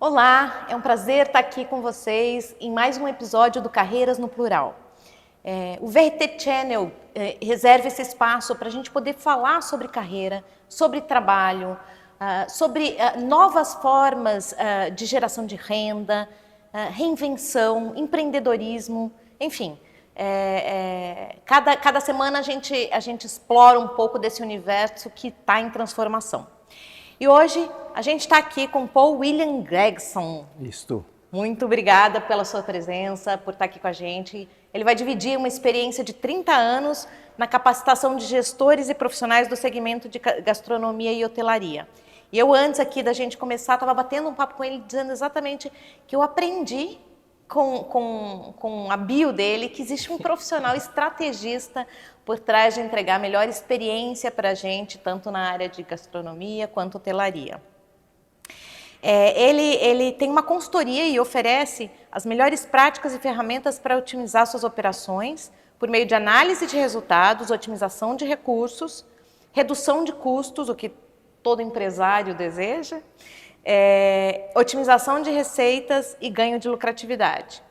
Olá, é um prazer estar aqui com vocês em mais um episódio do Carreiras no Plural. O VRT Channel reserva esse espaço para a gente poder falar sobre carreira, sobre trabalho, sobre novas formas de geração de renda, reinvenção, empreendedorismo, enfim. Cada semana a gente explora um pouco desse universo que está em transformação. E hoje a gente está aqui com Paul William Gregson. Isto. Muito obrigada pela sua presença, por estar aqui com a gente. Ele vai dividir uma experiência de 30 anos na capacitação de gestores e profissionais do segmento de gastronomia e hotelaria. E eu, antes aqui da gente começar, estava batendo um papo com ele, dizendo exatamente que eu aprendi com a bio dele que existe um profissional estrategista por trás de entregar a melhor experiência para a gente, tanto na área de gastronomia quanto hotelaria. Ele tem uma consultoria e oferece as melhores práticas e ferramentas para otimizar suas operações por meio de análise de resultados, otimização de recursos, redução de custos, o que todo empresário deseja, otimização de receitas e ganho de lucratividade.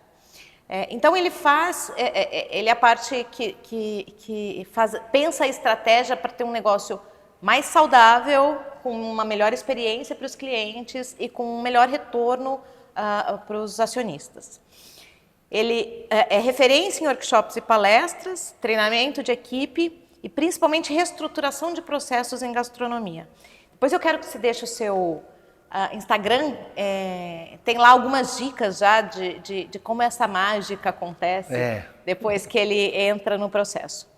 Então ele é a parte que pensa a estratégia para ter um negócio mais saudável, com uma melhor experiência para os clientes e com um melhor retorno para os acionistas. Ele é referência em workshops e palestras, treinamento de equipe e principalmente reestruturação de processos em gastronomia. Depois eu quero que você deixe o seu Instagram, tem lá algumas dicas já de como essa mágica acontece depois que ele entra no processo.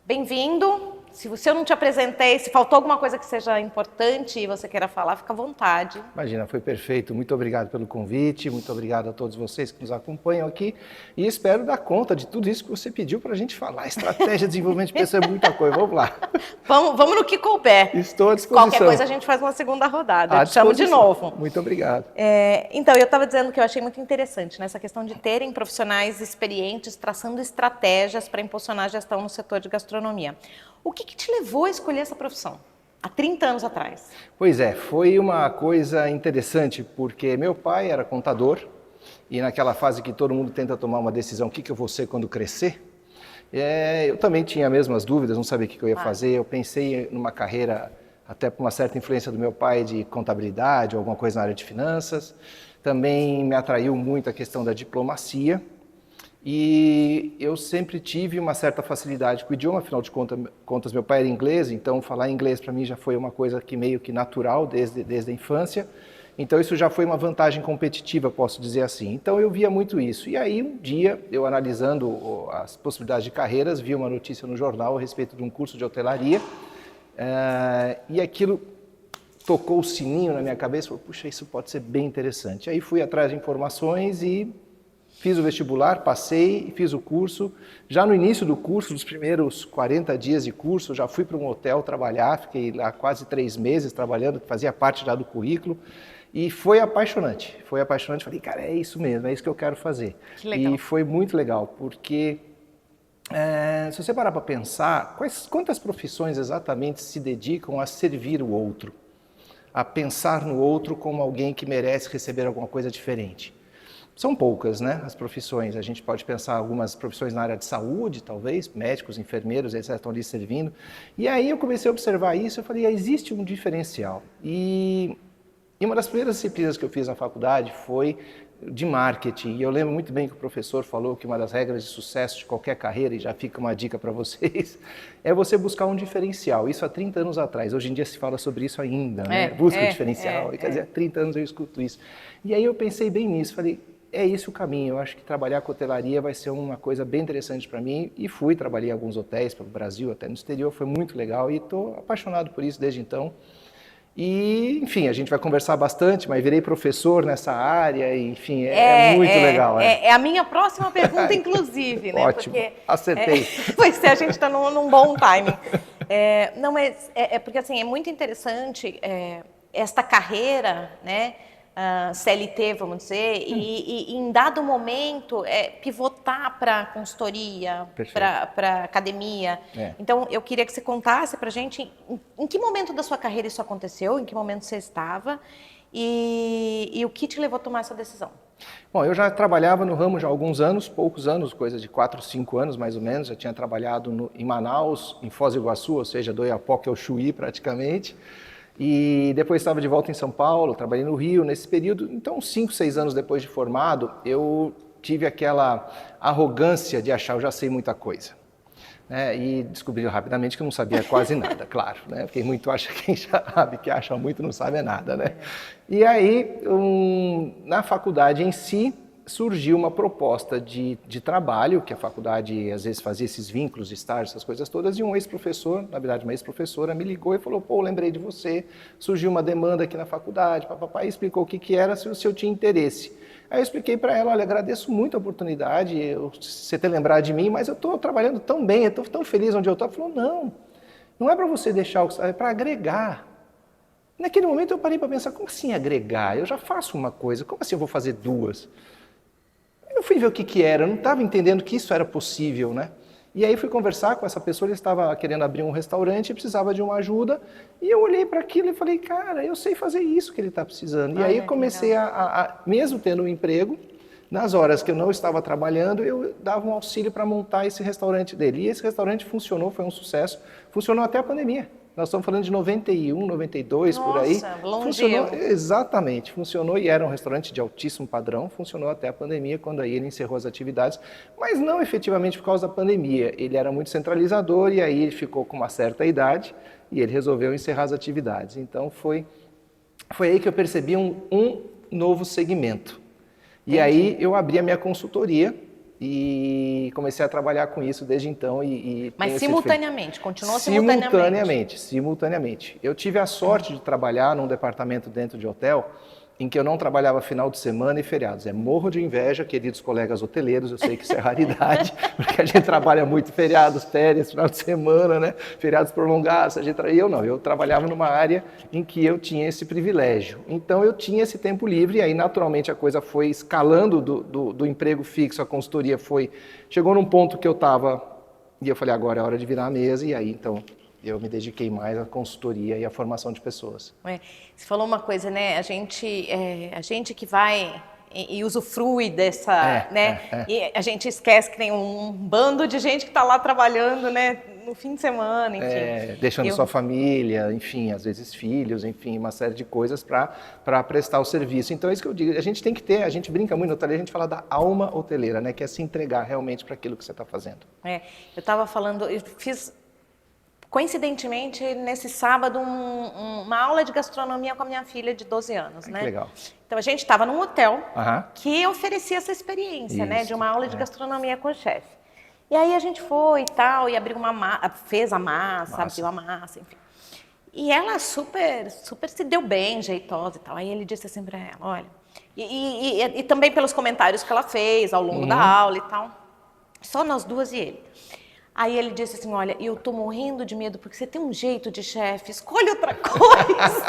Bem-vindo. Se eu não te apresentei, se faltou alguma coisa que seja importante e você queira falar, fica à vontade. Imagina, foi perfeito. Muito obrigado pelo convite, muito obrigado a todos vocês que nos acompanham aqui e espero dar conta de tudo isso que você pediu para a gente falar. Estratégia, desenvolvimento de pessoas, é muita coisa. Vamos lá. Vamos no que couber. Estou à disposição. Qualquer coisa a gente faz uma segunda rodada. Eu te chamo de novo. Muito obrigado. Então, eu estava dizendo que eu achei muito interessante nessa questão de terem profissionais experientes traçando estratégias para impulsionar a gestão no setor de gastronomia. O que te levou a escolher essa profissão, há 30 anos atrás? Pois foi uma coisa interessante, porque meu pai era contador, e naquela fase que todo mundo tenta tomar uma decisão, o que eu vou ser quando crescer, eu também tinha as mesmas dúvidas, não sabia o que eu ia fazer, eu pensei numa carreira, até por uma certa influência do meu pai, de contabilidade, alguma coisa na área de finanças, também me atraiu muito a questão da diplomacia, e eu sempre tive uma certa facilidade com o idioma, afinal de contas meu pai era inglês, então falar inglês para mim já foi uma coisa que meio que natural desde a infância, então isso já foi uma vantagem competitiva, posso dizer assim. Então eu via muito isso, e aí um dia, eu analisando as possibilidades de carreiras, vi uma notícia no jornal a respeito de um curso de hotelaria, e aquilo tocou o sininho na minha cabeça, falei, puxa, isso pode ser bem interessante. Aí fui atrás de informações e fiz o vestibular, passei e fiz o curso. Já no início do curso, nos primeiros 40 dias de curso, já fui para um hotel trabalhar, fiquei lá quase 3 meses trabalhando, fazia parte já do currículo. E foi apaixonante, falei, cara, é isso mesmo, é isso que eu quero fazer. Que legal. E foi muito legal, porque se você parar para pensar, quantas profissões exatamente se dedicam a servir o outro? A pensar no outro como alguém que merece receber alguma coisa diferente? São poucas, né, as profissões. A gente pode pensar algumas profissões na área de saúde, talvez, médicos, enfermeiros, eles estão ali servindo. E aí eu comecei a observar isso, eu falei, existe um diferencial. E uma das primeiras disciplinas que eu fiz na faculdade foi de marketing. E eu lembro muito bem que o professor falou que uma das regras de sucesso de qualquer carreira, e já fica uma dica para vocês, é você buscar um diferencial. Isso há 30 anos atrás. Hoje em dia se fala sobre isso ainda, né? Busca o diferencial. Quer dizer, há 30 anos eu escuto isso. E aí eu pensei bem nisso, falei, é esse o caminho. Eu acho que trabalhar com hotelaria vai ser uma coisa bem interessante para mim. E trabalhei em alguns hotéis pelo Brasil, até no exterior, foi muito legal. E estou apaixonado por isso desde então. E, enfim, a gente vai conversar bastante, mas virei professor nessa área, e, enfim, é muito legal. É a minha próxima pergunta, inclusive, né? Ótimo, porque, acertei. Pois a gente está num bom timing. Não, mas porque, assim, é muito interessante esta carreira, né? CLT, vamos dizer, e em dado momento pivotar para consultoria, para academia. Então, eu queria que você contasse para a gente em que momento da sua carreira isso aconteceu, em que momento você estava e o que te levou a tomar essa decisão. Bom, eu já trabalhava no ramo já há alguns anos, poucos anos, coisa de 4, 5 anos mais ou menos. Já tinha trabalhado em Manaus, em Foz do Iguaçu, ou seja, do Oiapoque ao Chuí praticamente. E depois estava de volta em São Paulo, trabalhei no Rio nesse período. Então, 5, 6 anos depois de formado, eu tive aquela arrogância de achar eu já sei muita coisa. E descobri rapidamente que eu não sabia quase nada, claro. Porque muito acha quem sabe, que acha muito não sabe nada. E aí, na faculdade em si, surgiu uma proposta de trabalho, que a faculdade às vezes fazia esses vínculos de estágio, essas coisas todas, e um ex-professor, na verdade uma ex-professora, me ligou e falou, pô, lembrei de você, surgiu uma demanda aqui na faculdade, papai explicou o que era, se eu tinha interesse. Aí eu expliquei para ela, olha, agradeço muito a oportunidade, você ter lembrado de mim, mas eu estou trabalhando tão bem, eu estou tão feliz onde eu estou. Ela falou, não é para você deixar o que é para agregar. Naquele momento eu parei para pensar, como assim agregar? Eu já faço uma coisa, como assim eu vou fazer duas? Eu fui ver o que era, eu não estava entendendo que isso era possível, E aí fui conversar com essa pessoa, ele estava querendo abrir um restaurante e precisava de uma ajuda. E eu olhei para aquilo e falei, cara, eu sei fazer isso que ele está precisando. E aí comecei mesmo tendo um emprego, nas horas que eu não estava trabalhando, eu dava um auxílio para montar esse restaurante dele. E esse restaurante funcionou, foi um sucesso, funcionou até a pandemia. Nós estamos falando de 91, 92, por aí. Funcionou, exatamente, funcionou e era um restaurante de altíssimo padrão, funcionou até a pandemia, quando aí ele encerrou as atividades, mas não efetivamente por causa da pandemia. Ele era muito centralizador e aí ele ficou com uma certa idade e ele resolveu encerrar as atividades. Então foi aí que eu percebi um novo segmento. E aí eu abri a minha consultoria e comecei a trabalhar com isso desde então. Mas simultaneamente, continuou simultaneamente? Simultaneamente. Eu tive a sorte de trabalhar num departamento dentro de hotel em que eu não trabalhava final de semana e feriados. Morro de inveja, queridos colegas hoteleiros, eu sei que isso é raridade, porque a gente trabalha muito feriados, férias, final de semana, feriados prolongados. Eu trabalhava numa área em que eu tinha esse privilégio. Então eu tinha esse tempo livre e aí naturalmente a coisa foi escalando do emprego fixo, a consultoria chegou num ponto que eu estava, e eu falei, agora é hora de virar a mesa, e aí então eu me dediquei mais à consultoria e à formação de pessoas. Você falou uma coisa, a gente que vai e usufrui dessa, e a gente esquece que tem um bando de gente que está lá trabalhando, no fim de semana, enfim. Deixando sua família, enfim, às vezes filhos, enfim, uma série de coisas para prestar o serviço. Então é isso que eu digo, a gente tem que ter, a gente brinca muito no hoteleiro, a gente fala da alma hoteleira, que é se entregar realmente para aquilo que você está fazendo. Eu estava falando, eu fiz coincidentemente, nesse sábado, uma aula de gastronomia com a minha filha de 12 anos, Que legal. Então, a gente estava num hotel que oferecia essa experiência, de uma aula de gastronomia com o chefe. E aí a gente foi e tal, e abriu fez a massa, abriu a massa, enfim. E ela super se deu bem, jeitosa e tal. Aí ele disse assim para ela, olha... E também pelos comentários que ela fez ao longo da aula e tal. Só nós duas e ele. Aí ele disse assim, olha, eu tô morrendo de medo porque você tem um jeito de chefe, escolhe outra coisa.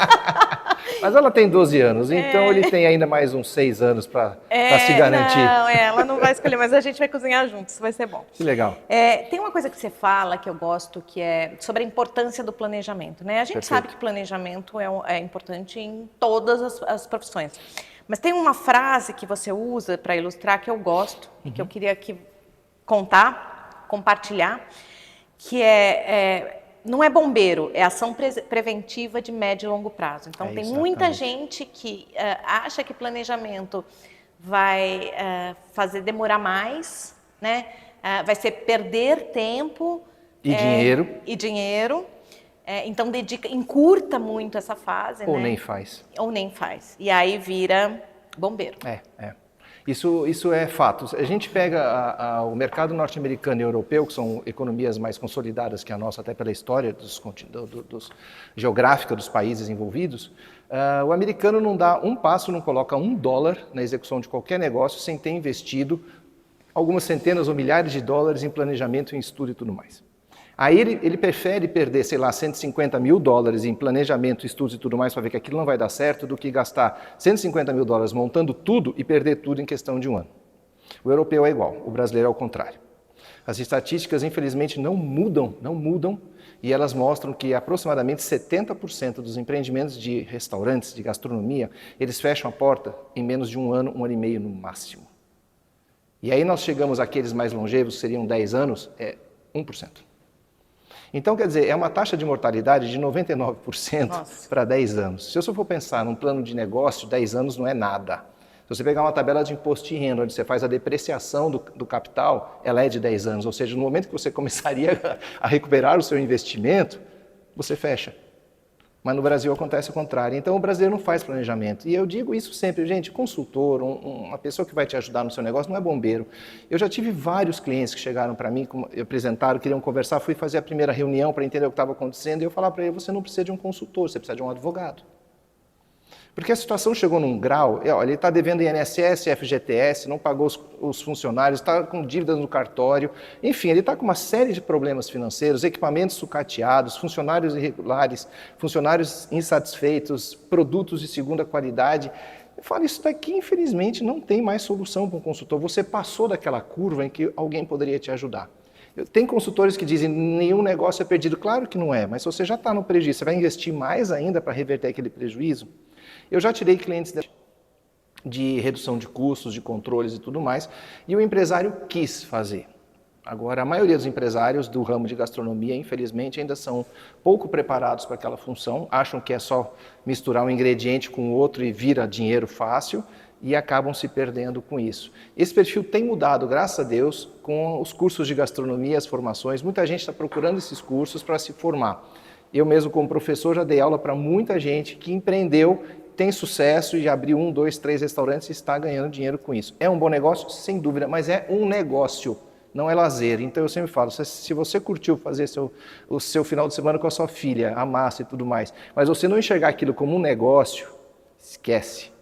Mas ela tem 12 anos, então ele tem ainda mais uns 6 anos para se garantir. Não, ela não vai escolher, mas a gente vai cozinhar juntos, vai ser bom. Que legal. Tem uma coisa que você fala que eu gosto, que é sobre a importância do planejamento, A gente sabe que planejamento é importante em todas as profissões. Mas tem uma frase que você usa para ilustrar que eu gosto e que eu queria compartilhar, que não é bombeiro, é ação preventiva de médio e longo prazo. Então, tem muita gente que acha que planejamento vai fazer demorar mais, vai ser perder tempo e dinheiro. Então, encurta muito essa fase. Ou nem faz. E aí vira bombeiro. Isso é fato. A gente pega o mercado norte-americano e europeu, que são economias mais consolidadas que a nossa, até pela história geográfica dos países envolvidos. O americano não dá um passo, não coloca $1 na execução de qualquer negócio sem ter investido algumas centenas ou milhares de dólares em planejamento, em estudo e tudo mais. Aí ele prefere perder, sei lá, $150 mil em planejamento, estudos e tudo mais para ver que aquilo não vai dar certo, do que gastar $150 mil montando tudo e perder tudo em questão de um ano. O europeu é igual, o brasileiro é o contrário. As estatísticas, infelizmente, não mudam, e elas mostram que aproximadamente 70% dos empreendimentos de restaurantes, de gastronomia, eles fecham a porta em menos de um ano e meio no máximo. E aí nós chegamos àqueles mais longevos, que seriam 10 anos, 1%. Então, quer dizer, é uma taxa de mortalidade de 99% para 10 anos. Se eu só for pensar num plano de negócio, 10 anos não é nada. Se você pegar uma tabela de imposto de renda, onde você faz a depreciação do capital, ela é de 10 anos. Ou seja, no momento que você começaria a recuperar o seu investimento, você fecha. Mas no Brasil acontece o contrário. Então o brasileiro não faz planejamento. E eu digo isso sempre, gente, consultor, uma pessoa que vai te ajudar no seu negócio não é bombeiro. Eu já tive vários clientes que chegaram para mim, apresentaram, queriam conversar, fui fazer a primeira reunião para entender o que estava acontecendo, e eu falava para ele, você não precisa de um consultor, você precisa de um advogado. Porque a situação chegou num grau, olha, ele está devendo INSS, FGTS, não pagou os funcionários, está com dívidas no cartório, enfim, ele está com uma série de problemas financeiros, equipamentos sucateados, funcionários irregulares, funcionários insatisfeitos, produtos de segunda qualidade. Eu falo, isso daqui, infelizmente, não tem mais solução para um consultor. Você passou daquela curva em que alguém poderia te ajudar. Tem consultores que dizem nenhum negócio é perdido. Claro que não é, mas se você já está no prejuízo, você vai investir mais ainda para reverter aquele prejuízo? Eu já tirei clientes de redução de custos, de controles e tudo mais, e o empresário quis fazer. Agora, a maioria dos empresários do ramo de gastronomia, infelizmente, ainda são pouco preparados para aquela função, acham que é só misturar um ingrediente com o outro e vira dinheiro fácil, e acabam se perdendo com isso. Esse perfil tem mudado, graças a Deus, com os cursos de gastronomia, as formações. Muita gente está procurando esses cursos para se formar. Eu mesmo, como professor, já dei aula para muita gente que empreendeu, tem sucesso e abriu 1, 2, 3 restaurantes e está ganhando dinheiro com isso. É um bom negócio? Sem dúvida, mas é um negócio, não é lazer. Então eu sempre falo, se você curtiu fazer o seu final de semana com a sua filha, a massa e tudo mais, mas você não enxergar aquilo como um negócio, esquece.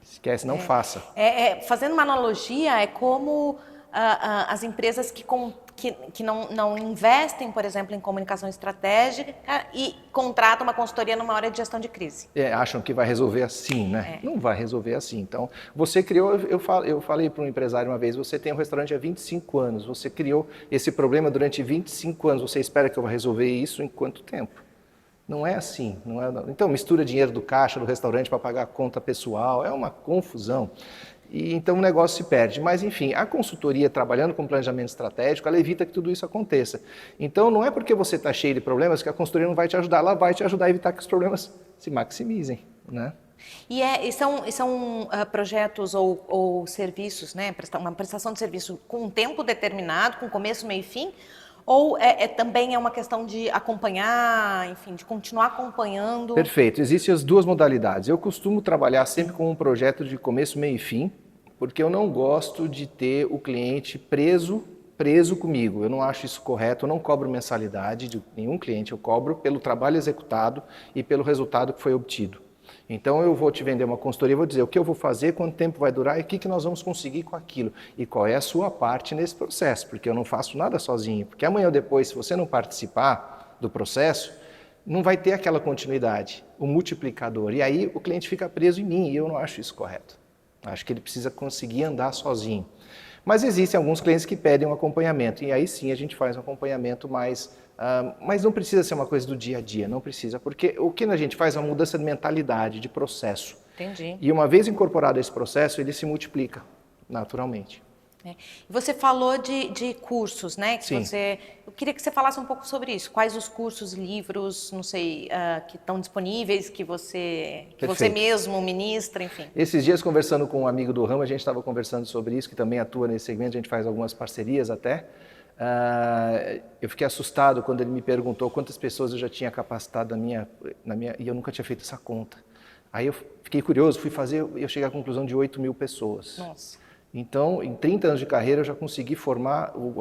Esquece, não faça. Fazendo uma analogia, é como as empresas que não investem, por exemplo, em comunicação estratégica e contratam uma consultoria numa hora de gestão de crise. Acham que vai resolver assim, né? Não vai resolver assim. Então, você criou, eu falei para um empresário uma vez, você tem um restaurante há 25 anos, você criou esse problema durante 25 anos, você espera que eu vá resolver isso em quanto tempo? Não é assim. Não é. Então, mistura dinheiro do caixa do restaurante para pagar a conta pessoal, é uma confusão. E então o negócio se perde. Mas, enfim, a consultoria, trabalhando com planejamento estratégico, ela evita que tudo isso aconteça. Então, não é porque você está cheio de problemas que a consultoria não vai te ajudar. Ela vai te ajudar a evitar que os problemas se maximizem, né? E são projetos ou serviços, né? Uma prestação de serviço com um tempo determinado, com começo, meio e fim? Ou também é uma questão de acompanhar, enfim, de continuar acompanhando? Perfeito. Existem as duas modalidades. Eu costumo trabalhar sempre com um projeto de começo, meio e fim, porque eu não gosto de ter o cliente preso comigo. Eu não acho isso correto, eu não cobro mensalidade de nenhum cliente, eu cobro pelo trabalho executado e pelo resultado que foi obtido. Então eu vou te vender uma consultoria, vou dizer o que eu vou fazer, quanto tempo vai durar e o que nós vamos conseguir com aquilo. E qual é a sua parte nesse processo, porque eu não faço nada sozinho. Porque amanhã ou depois, se você não participar do processo, não vai ter aquela continuidade, o multiplicador. E aí o cliente fica preso em mim e eu não acho isso correto. Acho que ele precisa conseguir andar sozinho. Mas existem alguns clientes que pedem um acompanhamento e aí sim a gente faz um acompanhamento mais... mas não precisa ser uma coisa do dia a dia, não precisa, porque o que a gente faz é uma mudança de mentalidade, de processo. Entendi. E uma vez incorporado esse processo, ele se multiplica naturalmente. Você falou de cursos, né? Sim. Eu queria que você falasse um pouco sobre isso. Quais os cursos, livros, não sei, que estão disponíveis, que você mesmo ministra, enfim. Esses dias, conversando com um amigo do ramo, a gente estava conversando sobre isso, que também atua nesse segmento, a gente faz algumas parcerias até. Eu fiquei assustado quando ele me perguntou quantas pessoas eu já tinha capacitado e eu nunca tinha feito essa conta. Aí eu fiquei curioso, fui fazer, eu cheguei à conclusão de 8 mil pessoas. Nossa. Então, em 30 anos de carreira, eu já consegui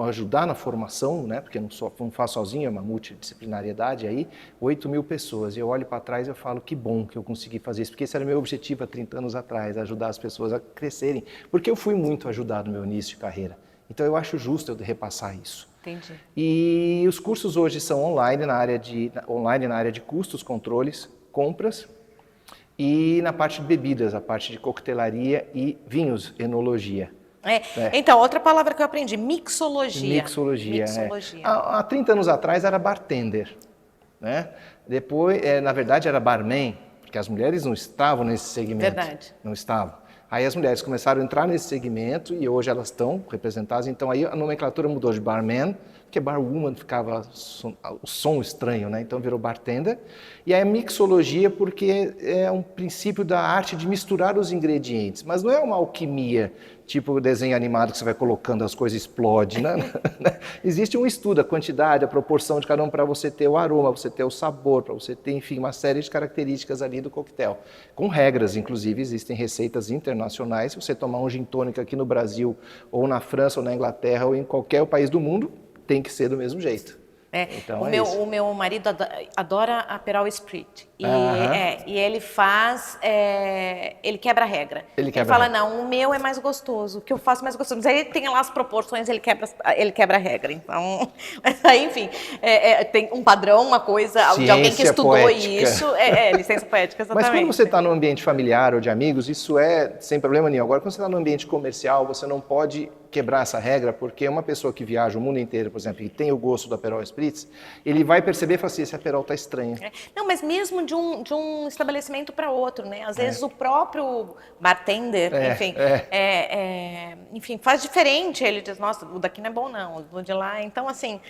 ajudar na formação, né? Porque eu não faço sozinho, é uma multidisciplinariedade aí, 8 mil pessoas. E eu olho para trás e eu falo, que bom que eu consegui fazer isso, porque esse era o meu objetivo há 30 anos atrás, ajudar as pessoas a crescerem. Porque eu fui muito ajudado no meu início de carreira. Então eu acho justo eu repassar isso. Entendi. E os cursos hoje são online na área de custos, controles, compras e na parte de bebidas, a parte de coquetelaria e vinhos, enologia. Então, outra palavra que eu aprendi, mixologia. Mixologia. Há 30 anos atrás era bartender, né? Depois, na verdade, era barman, porque as mulheres não estavam nesse segmento. Verdade. Não estavam. Aí as mulheres começaram a entrar nesse segmento e hoje elas estão representadas. Então aí a nomenclatura mudou de barman, porque barwoman ficava o som estranho, né? Então virou bartender. E aí a mixologia, porque é um princípio da arte de misturar os ingredientes. Mas não é uma alquimia, tipo desenho animado que você vai colocando, as coisas explodem, né? Existe um estudo, a quantidade, a proporção de cada um para você ter o aroma, para você ter o sabor, para você ter, enfim, uma série de características ali do coquetel. Com regras, inclusive, existem receitas internacionais. Se você tomar um gin tônica aqui no Brasil, ou na França, ou na Inglaterra, ou em qualquer país do mundo, tem que ser do mesmo jeito. Então, o meu marido adora Aperol Spritz e ele faz, ele quebra a regra. Ele fala, não, o meu é mais gostoso, o que eu faço é mais gostoso. Mas aí ele tem lá as proporções, ele quebra a regra. Então, aí, enfim, tem um padrão, uma coisa, ciência de alguém que estudou poética. Isso, licença poética, exatamente. Mas quando você está no ambiente familiar ou de amigos, isso é sem problema nenhum. Agora, quando você está no ambiente comercial, você não pode quebrar essa regra, porque uma pessoa que viaja o mundo inteiro, por exemplo, e tem o gosto do Aperol Spritz, ele vai perceber e falar assim, esse Aperol está estranho. Não, mas mesmo de um estabelecimento para outro, né? Às vezes o próprio bartender, enfim, faz diferente. Ele diz, nossa, o daqui não é bom não, o de lá. Então, assim,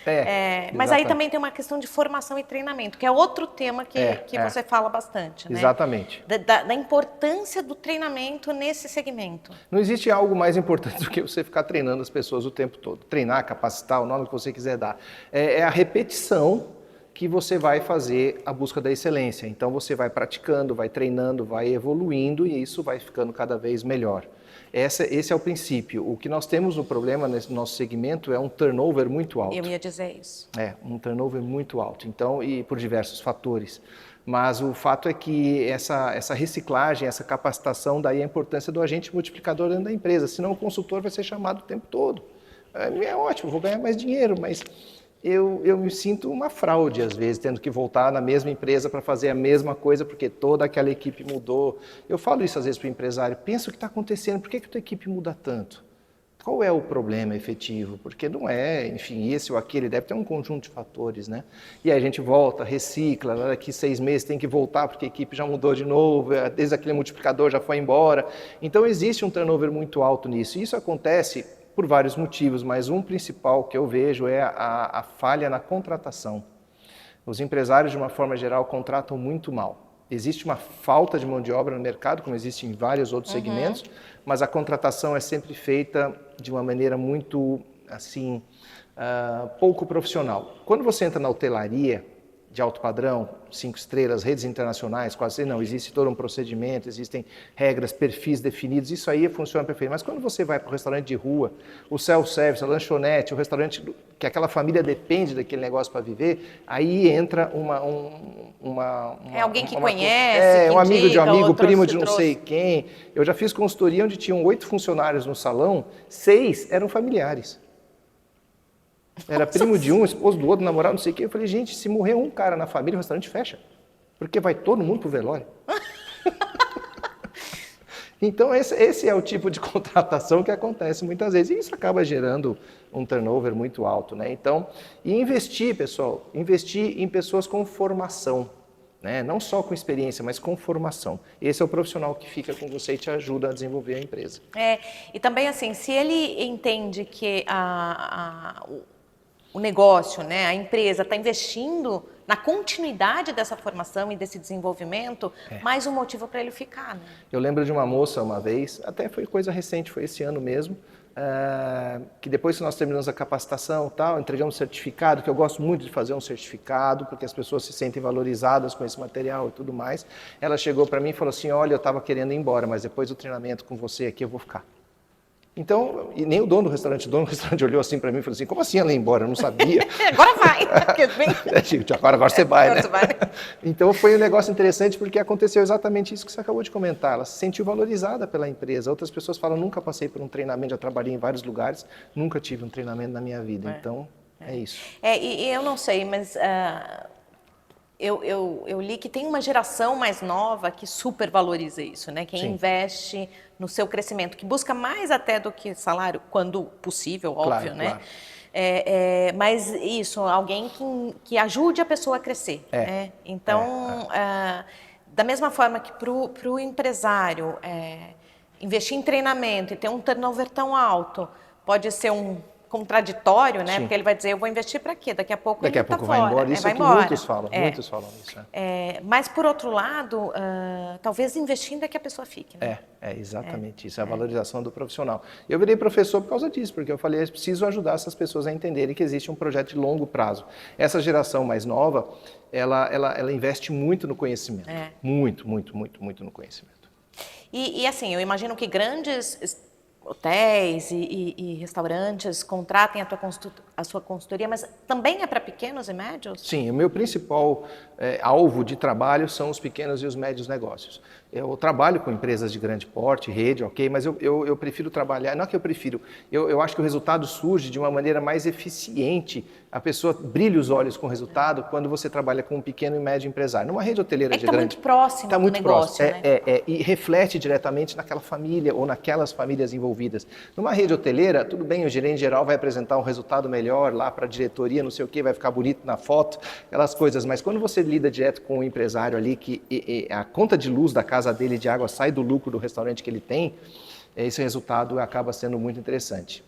mas aí também tem uma questão de formação e treinamento, que é outro tema que você fala bastante, né? Exatamente. Da importância do treinamento nesse segmento. Não existe algo mais importante do que você ficar treinando as pessoas o tempo todo. Treinar, capacitar, o nome que você quiser dar. É a repetição que você vai fazer a busca da excelência. Então você vai praticando, vai treinando, vai evoluindo e isso vai ficando cada vez melhor. Esse é o princípio. O que nós temos no problema nesse nosso segmento é um turnover muito alto. Eu ia dizer isso. Um turnover muito alto. Então, e por diversos fatores. Mas o fato é que essa reciclagem, essa capacitação, daí a importância do agente multiplicador dentro da empresa. Senão o consultor vai ser chamado o tempo todo. É ótimo, vou ganhar mais dinheiro, mas eu me sinto uma fraude, às vezes, tendo que voltar na mesma empresa para fazer a mesma coisa, porque toda aquela equipe mudou. Eu falo isso, às vezes, para o empresário. Pensa o que está acontecendo, por que a tua equipe muda tanto? Qual é o problema efetivo? Porque não é, enfim, esse ou aquele, deve ter um conjunto de fatores, né? E aí a gente volta, recicla, daqui 6 meses tem que voltar porque a equipe já mudou de novo, desde aquele multiplicador já foi embora. Então existe um turnover muito alto nisso. E isso acontece por vários motivos, mas um principal que eu vejo é a falha na contratação. Os empresários, de uma forma geral, contratam muito mal. Existe uma falta de mão de obra no mercado, como existe em vários outros segmentos, mas a contratação é sempre feita de uma maneira muito, assim, pouco profissional. Quando você entra na hotelaria de alto padrão, 5 estrelas, redes internacionais, quase não, existe todo um procedimento, existem regras, perfis definidos, isso aí funciona perfeito. Mas quando você vai para o restaurante de rua, o self-service, a lanchonete, o restaurante que aquela família depende daquele negócio para viver, aí entra alguém que conhece, um amigo de um amigo, primo de não trouxe. sei quem. Eu já fiz consultoria onde tinham 8 funcionários no salão, 6 eram familiares. Era primo de um, esposo do outro, namorado, não sei o quê. Eu falei, gente, se morrer um cara na família, o restaurante fecha. Porque vai todo mundo pro velório. Então, esse é o tipo de contratação que acontece muitas vezes. E isso acaba gerando um turnover muito alto, né? Então, investir, pessoal, investir em pessoas com formação. Né? Não só com experiência, mas com formação. Esse é o profissional que fica com você e te ajuda a desenvolver a empresa. E também, assim, se ele entende que o negócio, né, a empresa está investindo na continuidade dessa formação e desse desenvolvimento, mais um motivo para ele ficar. Né? Eu lembro de uma moça uma vez, até foi coisa recente, foi esse ano mesmo, que depois que nós terminamos a capacitação, tal, entregamos certificado, que eu gosto muito de fazer um certificado, porque as pessoas se sentem valorizadas com esse material e tudo mais. Ela chegou para mim e falou assim, olha, eu estava querendo ir embora, mas depois do treinamento com você aqui eu vou ficar. Então, e nem o dono do restaurante olhou assim para mim e falou assim, como assim ela ia embora? Eu não sabia. Agora vai! Agora você vai, né? Agora você vai. Então foi um negócio interessante porque aconteceu exatamente isso que você acabou de comentar. Ela se sentiu valorizada pela empresa. Outras pessoas falam, nunca passei por um treinamento, já trabalhei em vários lugares, nunca tive um treinamento na minha vida. Então, é isso. E eu não sei, mas eu li que tem uma geração mais nova que super valoriza isso, né? Quem investe no seu crescimento, que busca mais até do que salário, quando possível, óbvio, né? Claro. Mas isso, alguém que ajude a pessoa a crescer. Né? Então, da mesma forma que para o empresário investir em treinamento e ter um turnover tão alto pode ser um contraditório, né? Porque ele vai dizer, eu vou investir para quê? Daqui a pouco ele tá vai fora. embora. Isso vai é que embora. muitos falam isso. Mas, por outro lado, talvez investindo é que a pessoa fique. Né? Exatamente isso, é a valorização do profissional. Eu virei professor por causa disso, porque eu falei, eu preciso ajudar essas pessoas a entenderem que existe um projeto de longo prazo. Essa geração mais nova, ela investe muito no conhecimento. Muito no conhecimento. E assim, eu imagino que grandes hotéis e restaurantes contratem a sua consultoria, mas também é para pequenos e médios? Sim, o meu principal alvo de trabalho são os pequenos e os médios negócios. Eu trabalho com empresas de grande porte, rede, ok, mas eu prefiro trabalhar, não é que eu prefiro, eu acho que o resultado surge de uma maneira mais eficiente, a pessoa brilha os olhos com o resultado quando você trabalha com um pequeno e médio empresário. Numa rede hoteleira de grande... Está muito próximo do negócio, né? E reflete diretamente naquela família ou naquelas famílias envolvidas. Numa rede hoteleira, tudo bem, o gerente geral vai apresentar um resultado melhor lá para a diretoria, não sei o que, vai ficar bonito na foto, aquelas coisas, mas quando você lida direto com o empresário ali, que a conta de luz da casa dele de água sai do lucro do restaurante que ele tem, esse resultado acaba sendo muito interessante.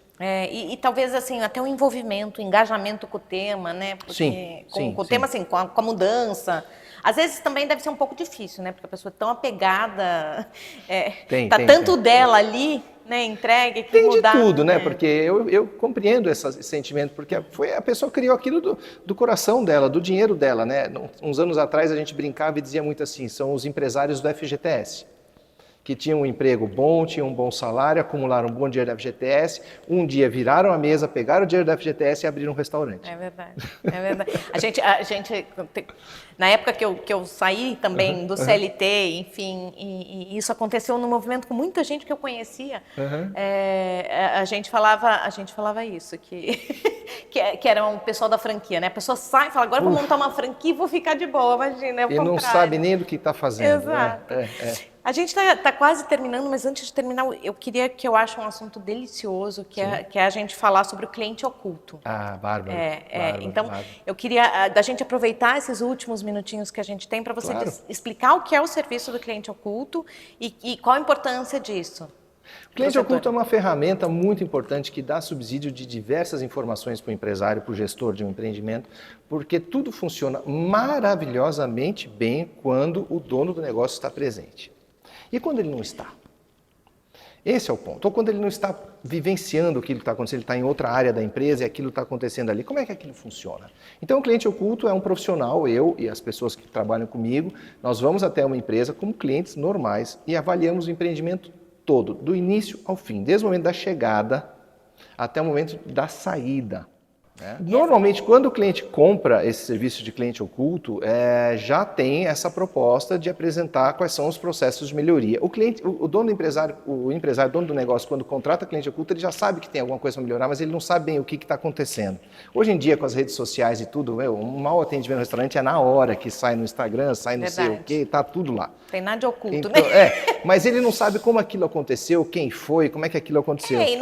E talvez assim, até o envolvimento, o engajamento com o tema, né? Porque com o tema, assim, com a mudança. Às vezes também deve ser um pouco difícil, né? Porque a pessoa é tão apegada, tanto dela ali, né, entregue, que tem mudar. Tem de tudo, né? Porque eu compreendo esse sentimento, porque a pessoa criou aquilo do coração dela, do dinheiro dela, né? Uns anos atrás a gente brincava e dizia muito assim, são os empresários do FGTS, que tinham um emprego bom, tinham um bom salário, acumularam um bom dinheiro da FGTS, um dia viraram a mesa, pegaram o dinheiro da FGTS e abriram um restaurante. É verdade. A gente na época que eu saí também do CLT, enfim, e isso aconteceu no movimento com muita gente que eu conhecia, a gente falava isso, que era um pessoal da franquia, né? A pessoa sai e fala, agora eu vou montar uma franquia e vou ficar de boa, imagina, e não sabe nem do que está fazendo. Exato. A gente está quase terminando, mas antes de terminar, eu acho um assunto delicioso, que é a gente falar sobre o cliente oculto. Ah, bárbaro. Então, eu queria da gente aproveitar esses últimos minutinhos que a gente tem para você explicar o que é o serviço do cliente oculto e qual a importância disso. O cliente oculto é uma ferramenta muito importante que dá subsídio de diversas informações para o empresário, para o gestor de um empreendimento, porque tudo funciona maravilhosamente bem quando o dono do negócio está presente. E quando ele não está? Esse é o ponto. Ou quando ele não está vivenciando aquilo que está acontecendo, ele está em outra área da empresa e aquilo está acontecendo ali. Como é que aquilo funciona? Então, o cliente oculto é um profissional, eu e as pessoas que trabalham comigo, nós vamos até uma empresa como clientes normais e avaliamos o empreendimento todo, do início ao fim, desde o momento da chegada até o momento da saída. Normalmente, quando o cliente compra esse serviço de cliente oculto, já tem essa proposta de apresentar quais são os processos de melhoria. O dono do empresário, dono do negócio, quando contrata cliente oculto, ele já sabe que tem alguma coisa para melhorar, mas ele não sabe bem o que está acontecendo. Hoje em dia, com as redes sociais e tudo, um mau atendimento no restaurante é na hora que sai no Instagram, sai não sei o quê, está tudo lá. Tem nada de oculto, então, né? Mas ele não sabe como aquilo aconteceu, quem foi, como é que aquilo aconteceu. E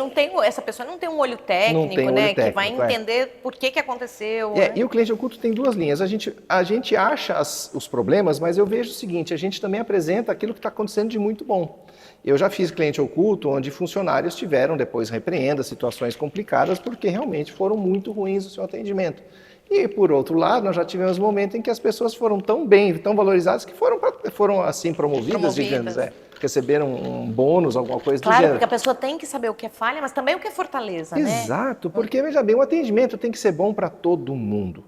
essa pessoa não tem um olho técnico, né? Que vai entender por que aconteceu. E o cliente oculto tem duas linhas. A gente acha os problemas, mas eu vejo o seguinte, a gente também apresenta aquilo que está acontecendo de muito bom. Eu já fiz cliente oculto onde funcionários tiveram depois repreendas, situações complicadas, porque realmente foram muito ruins o seu atendimento. E, por outro lado, nós já tivemos momentos em que as pessoas foram tão bem, tão valorizadas, que foram assim, promovidas. Digamos, receberam um bônus, alguma coisa do gênero. Claro, porque a pessoa tem que saber o que é falha, mas também o que é fortaleza, né? Exato, porque, veja bem, o atendimento tem que ser bom para todo mundo.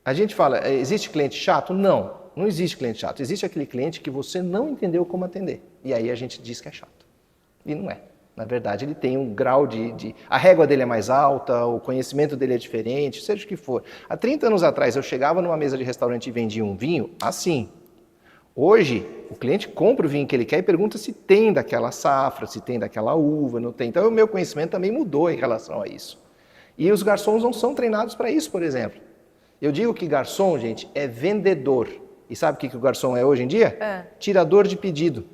A gente fala, existe cliente chato? Não existe cliente chato. Existe aquele cliente que você não entendeu como atender. E aí a gente diz que é chato. E não é. Na verdade, ele tem um grau a régua dele é mais alta, o conhecimento dele é diferente, seja o que for. Há 30 anos atrás, eu chegava numa mesa de restaurante e vendia um vinho assim. Hoje, o cliente compra o vinho que ele quer e pergunta se tem daquela safra, se tem daquela uva, não tem. Então, o meu conhecimento também mudou em relação a isso. E os garçons não são treinados para isso, por exemplo. Eu digo que garçom, gente, é vendedor. E sabe o que o garçom é hoje em dia? Tirador de pedido.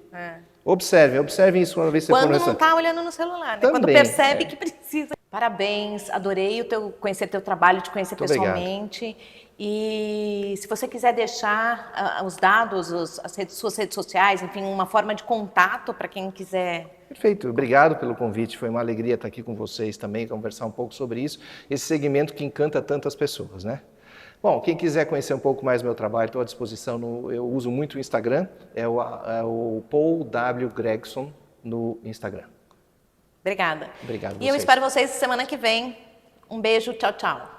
Observem isso uma vez que você for Quando no não está olhando no celular, né? Também, Quando percebe que precisa. Parabéns, adorei conhecer teu trabalho, te conhecer Muito pessoalmente. Obrigado. E se você quiser deixar os dados, suas redes sociais, enfim, uma forma de contato para quem quiser. Perfeito, obrigado pelo convite, foi uma alegria estar aqui com vocês também, conversar um pouco sobre isso, esse segmento que encanta tantas pessoas, né? Bom, quem quiser conhecer um pouco mais do meu trabalho, estou à disposição, eu uso muito o Instagram, é o Paul W. Gregson no Instagram. Obrigada. Obrigado a vocês. E eu espero vocês semana que vem. Um beijo, tchau, tchau.